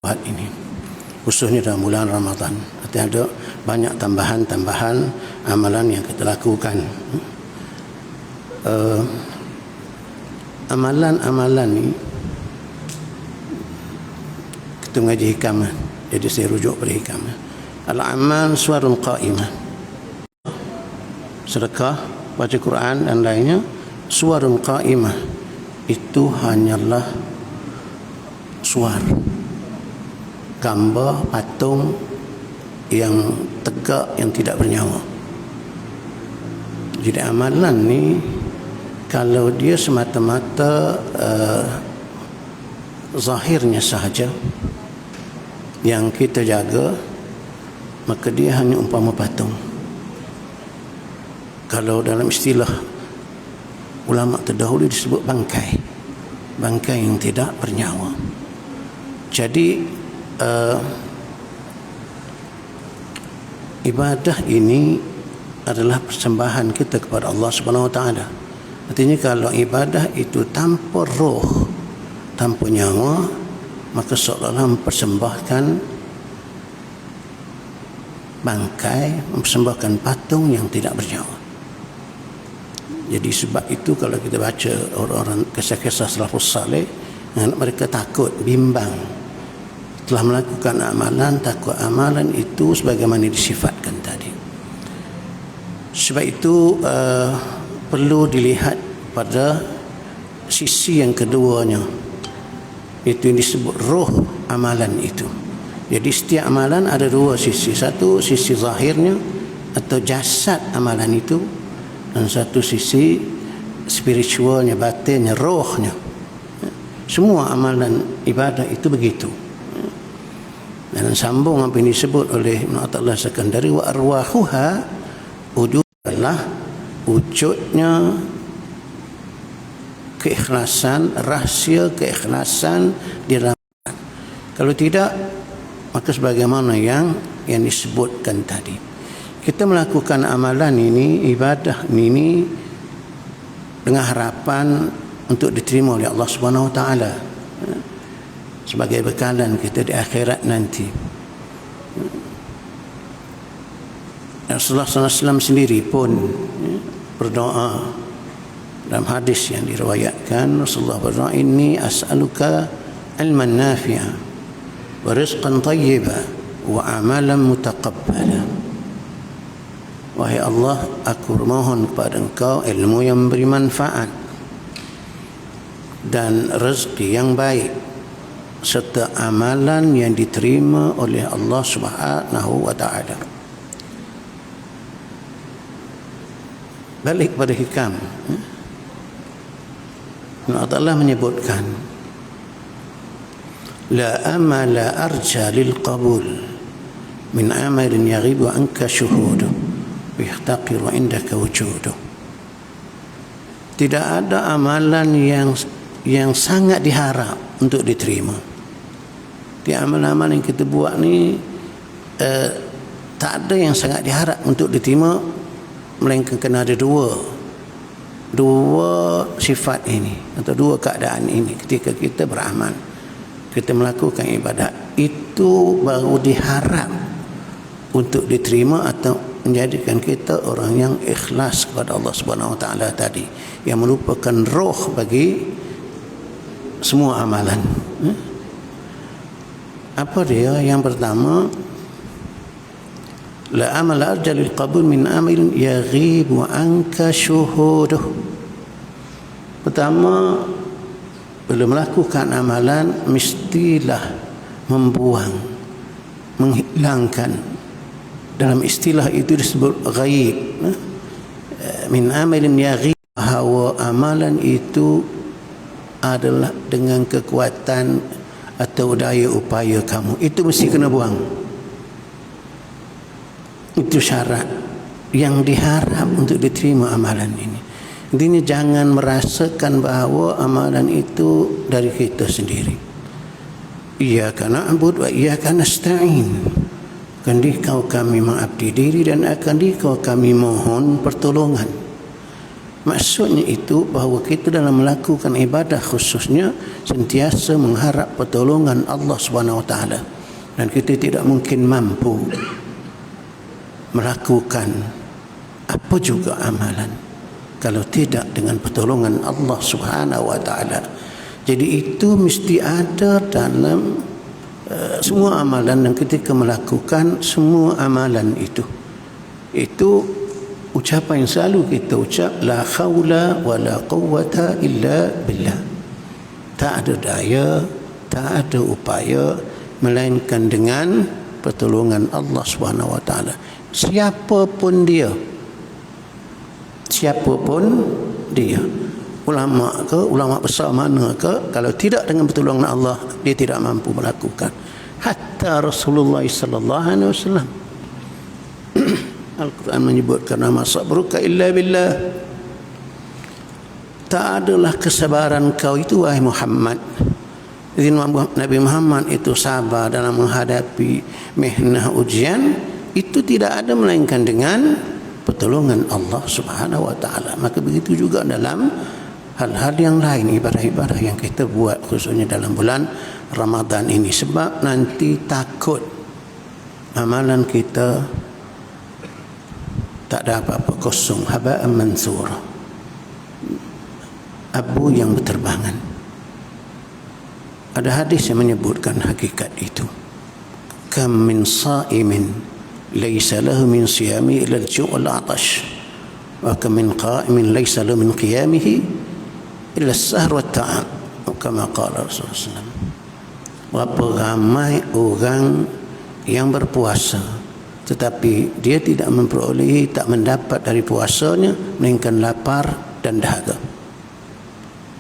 buat ini, khususnya dalam bulan Ramadan. Ada banyak tambahan-tambahan amalan yang kita lakukan. Amalan-amalan ni kita mengaji hikam, jadi saya rujuk pada hikam. Al-amal suwarun qa'imah, sedekah, baca Quran dan lainnya, suwarun qa'imah itu hanyalah suar, gambar patung yang tegak, yang tidak bernyawa. Jadi amalan ni kalau dia semata-mata zahirnya sahaja yang kita jaga, maka dia hanya umpama patung. Kalau dalam istilah ulama terdahulu disebut bangkai, bangkai yang tidak bernyawa. Jadi ibadah ini adalah persembahan kita kepada Allah Subhanahu Wa Taala. Artinya kalau ibadah itu tanpa roh, tanpa nyawa, maka seolah-olah mempersembahkan bangkai, mempersembahkan patung yang tidak bernyawa. Jadi sebab itu kalau kita baca orang-orang kisah-kisah salafus saleh, mereka takut, bimbang, telah melakukan amalan, takut amalan itu sebagaimana disifatkan tadi. Sebab itu perlu dilihat pada sisi yang keduanya, itu yang disebut roh amalan itu. Jadi setiap amalan ada dua sisi, satu sisi zahirnya atau jasad amalan itu, dan satu sisi spiritualnya, batinnya, rohnya. Semua amalan ibadah itu begitu. Dan sambung apa yang disebut oleh Ibn Athaillah Sekandari, wa arwahuha, wujud adalah wujudnya keikhlasan, rahsia keikhlasan di dalam. Kalau tidak, maka sebagaimana yang disebutkan tadi, kita melakukan amalan ini, ibadah ini dengan harapan untuk diterima oleh Allah Subhanahu Wa Taala sebagai bekalan kita di akhirat nanti. Rasulullah SAW sendiri pun berdoa dalam hadis yang diriwayatkan. Rasulullah berdoa, inni as'aluka ilman nafi'a wa rizqan tayyiba wa amalan mutaqabbala. Wahai Allah, aku mohon kepada Engkau ilmu yang beri manfaat dan rezeki yang baik serta amalan yang diterima oleh Allah Subhanahu Wa Taala. Balik pada hikam, Allah menyebutkan, la amala arja lil qabul min amalin yaghibu anka syuhudu wa yahtaqiru indaka wujudu. Tidak ada amalan yang sangat diharap untuk diterima. Di amalan-amalan yang kita buat ni tak ada yang sangat diharap untuk diterima, melainkan kena ada dua sifat ini atau dua keadaan ini. Ketika kita beramal, kita melakukan ibadat, itu baru diharap untuk diterima atau menjadikan kita orang yang ikhlas kepada Allah Subhanahu Wa Taala tadi, yang merupakan roh bagi semua amalan. Apa dia? Yang pertama, la amal arja lil qabul min amalin yaghibu anka syuhuduh. Pertama, bila melakukan amalan mestilah membuang, menghilangkan. Dalam istilah itu disebut ghaib. Min amalin yaghibu, bahwa amalan itu adalah dengan kekuatan atau daya upaya kamu, itu mesti kena buang. Itu syarat yang diharap untuk diterima amalan ini. Intinya jangan merasakan bahawa amalan itu dari kita sendiri. Iyyaka na'budu wa iyyaka nasta'in. Akan dikau kami mengabdi diri dan akan dikau kami mohon pertolongan. Maksudnya itu bahawa kita dalam melakukan ibadah khususnya sentiasa mengharap pertolongan Allah Subhanahu Wa Taala, dan kita tidak mungkin mampu melakukan apa juga amalan kalau tidak dengan pertolongan Allah Subhanahu Wa Taala. Jadi itu mesti ada dalam semua amalan, dan ketika melakukan semua amalan itu ucapan yang selalu kita ucap, la haula wa la quwwata illa billah. Tak ada daya, tak ada upaya melainkan dengan pertolongan Allah Subhanahu Wa Taala. Siapapun dia, ulama ke, ulama besar mana ke, kalau tidak dengan pertolongan Allah, dia tidak mampu melakukan. Hatta Rasulullah sallallahu alaihi wasallam Al-Quran menyebutkan, nama sabruka illa billah. Tak adalah kesabaran kau itu wahai Muhammad. Jadi Nabi Muhammad itu sabar dalam menghadapi mihnah ujian, itu tidak ada melainkan dengan pertolongan Allah Subhanahu Wa Taala. Maka begitu juga dalam hal-hal yang lain, ibadah-ibadah yang kita buat khususnya dalam bulan Ramadan ini, sebab nanti takut amalan kita tak ada apa-apa, kosong, haba'an mansura, abu yang berterbangan. Ada hadis yang menyebutkan hakikat itu. Kam min sa'imin laysa lahu min siyami ila al-ju' wal-'atash, wa kam min qa'imin laysa lahu min qiyamihi illa as-sahr wa at-ta'am, kama qala Rasulullah sallallahu alaihi wasallam. Berapa ramai orang yang berpuasa tetapi dia tidak memperolehi, tak mendapat dari puasanya melainkan lapar dan dahaga.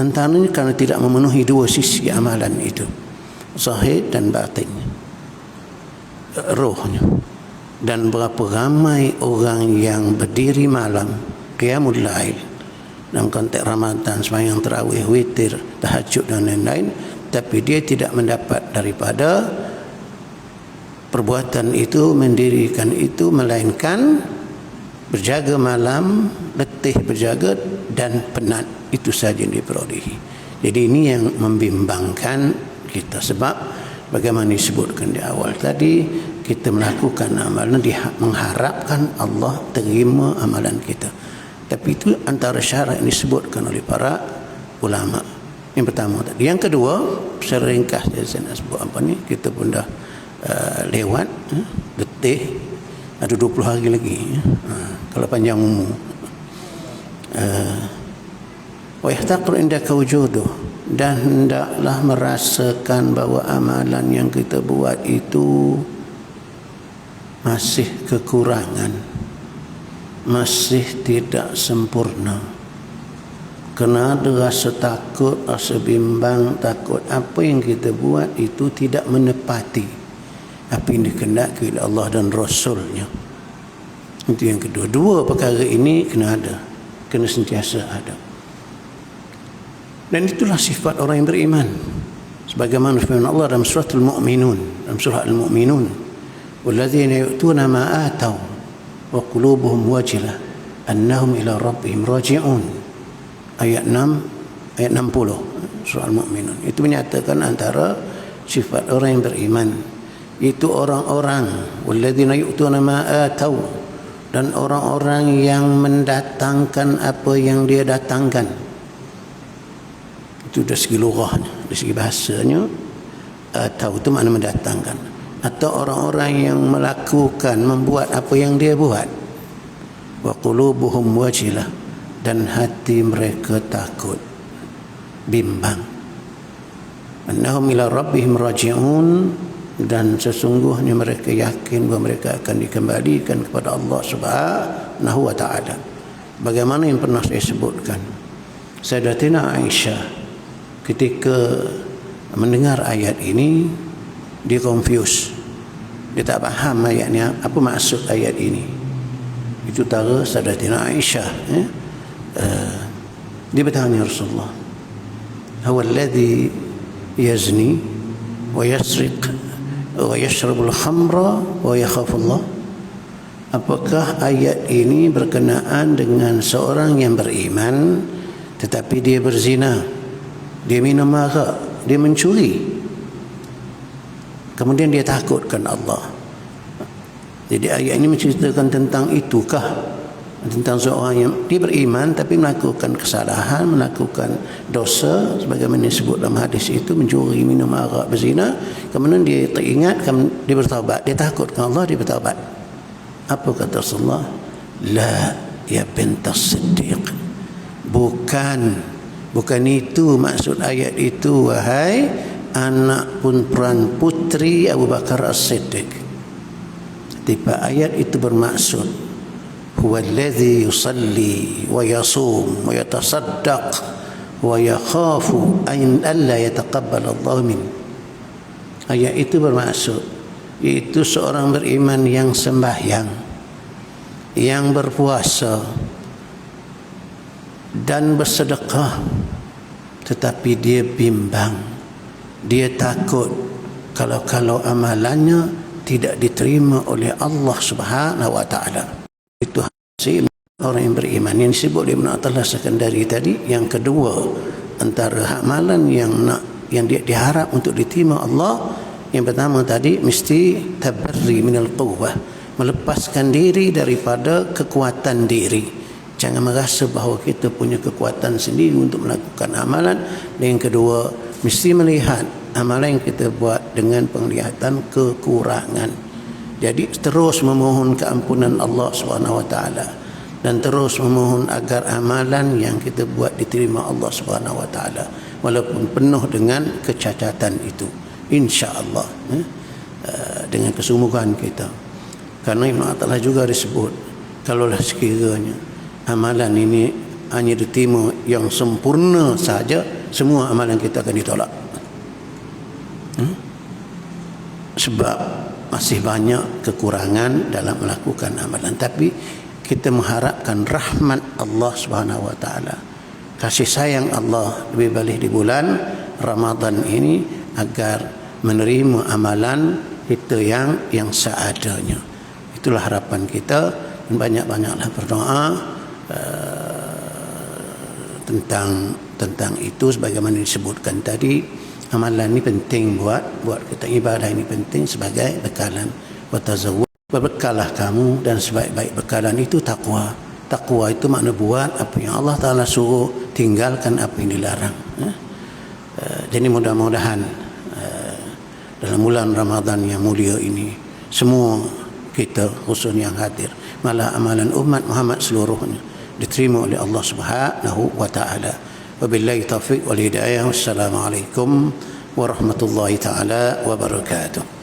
Antaranya kerana tidak memenuhi dua sisi amalan itu, zahir dan batin, rohnya. Dan berapa ramai orang yang berdiri malam, qiyamul lail, dalam konteks Ramadan, sembahyang tarawih, witir, tahajud dan lain-lain, tapi dia tidak mendapat daripada perbuatan itu, mendirikan itu, melainkan berjaga malam, letih berjaga dan penat, itu saja yang diperolehi. Jadi ini yang membimbangkan kita, sebab bagaimana disebutkan di awal tadi, kita melakukan amalan mengharapkan Allah terima amalan kita. Tapi itu antara syarat yang disebutkan oleh para ulama. Yang pertama tadi. Yang kedua, secara ringkas saya nak sebut apa ni, kita pun dah lewat, letih, ada 20 hari lagi, kalau panjang umur. Wa yahtaqir indaka wujuduh, dan hendaklah merasakan bahawa amalan yang kita buat itu masih kekurangan, masih tidak sempurna. Kena ada rasa takut, rasa bimbang, takut apa yang kita buat itu tidak menepati apa yang dikehendaki oleh Allah dan Rasulnya. Itu yang kedua. Dua perkara ini kena ada, kena sentiasa ada. Dan itulah sifat orang yang beriman. Sebagaimana firman Allah dalam surah Al-Mu'minun, dalam surah Al-Mu'minun, walladzina yu'tuna ma ataw wa qulubuhum wajilah annahum ila rabbihim raji'un. Ayat 6, ayat 60 surah Al-Mu'minun. Itu menyatakan antara sifat orang yang beriman, itu orang-orang walladzina yu'tuna ma ataw, dan orang-orang yang mendatangkan apa yang dia datangkan. Itu dari segi lughahnya, dari segi bahasanya, atau itu makna mendatangkan, atau orang-orang yang melakukan, membuat apa yang dia buat. Wa qulubuhum wajilah, dan hati mereka takut, bimbang. Annahum ila rabbihim raji'un, dan sesungguhnya mereka yakin bahawa mereka akan dikembalikan kepada Allah Subhanahu Wa Taala. Bagaimana yang pernah saya sebutkan, Sayyidatina Aisyah ketika mendengar ayat ini, dia confused, dia tak faham ayatnya, apa maksud ayat ini. Itu tara Sayyidatina Aisyah, dia bertanya Rasulullah, huwa alladhi yazni wa yasriq wa yashrabul khamra wa yakhafullah. apakah ayat ini berkenaan dengan seorang yang beriman tetapi dia berzina, dia minum arak, dia mencuri, kemudian dia takutkan Allah. Jadi ayat ini menceritakan tentang itukah, tentang seorang yang dia beriman tapi melakukan kesalahan, melakukan dosa sebagaimana disebut dalam hadis itu, mencuri, minum arak, berzina, kemudian dia teringat, dia bertaubat, dia takutkan Allah, dia bertaubat. Apa kata Rasulullah? La ya bintas Siddiq, bukan itu maksud ayat itu, wahai anak puan putri Abu Bakar As-Siddiq. Tiba ayat itu bermaksud huwa alladhi yusalli wa yasum wa yatasaddaq wa yakhafu an alla yataqabbal Allah min. Ayat itu bermaksud yaitu seorang beriman yang sembahyang, yang berpuasa dan bersedekah, tetapi dia bimbang, dia takut kalau amalannya tidak diterima oleh Allah Subhanahu wa taala. Itu hasil orang yang beriman yang disebut oleh Ibn Athaillah Sekandari tadi. Yang kedua, antara amalan yang dia diharap untuk diterima Allah, yang pertama tadi mesti tabarri minal quwwah, melepaskan diri daripada kekuatan diri. Jangan merasa bahawa kita punya kekuatan sendiri untuk melakukan amalan. Dan yang kedua, mesti melihat amalan yang kita buat dengan penglihatan kekurangan. Jadi terus memohon keampunan Allah SWT dan terus memohon agar amalan yang kita buat diterima Allah SWT walaupun penuh dengan kecacatan itu, insya-Allah, dengan kesungguhan kita. Karena Ibn Athaillah juga disebut, kalaulah sekiranya amalan ini hanya diterima yang sempurna saja, semua amalan kita akan ditolak. Sebab masih banyak kekurangan dalam melakukan amalan. Tapi kita mengharapkan rahmat Allah Subhanahu wa taala, kasih sayang Allah lebih balik di bulan Ramadan ini agar menerima amalan kita yang seadanya. Itulah harapan kita. Banyak-banyaklah berdoa tentang itu sebagaimana disebutkan tadi. Amalan ini penting buat kita, ibadah ini penting sebagai bekalan. Watazawwad, berbekallah kamu, dan sebaik-baik bekalan itu takwa. Takwa itu makna buat apa yang Allah Ta'ala suruh, tinggalkan apa yang dilarang. Jadi mudah-mudahan dalam bulan Ramadan yang mulia ini, semua kita khususnya yang hadir, malah amalan umat Muhammad seluruhnya diterima oleh Allah Subhanahu wa Ta'ala. Wabillahi taufiq wal hidayah. Wassalamualaikum warahmatullahi taala wabarakatuh.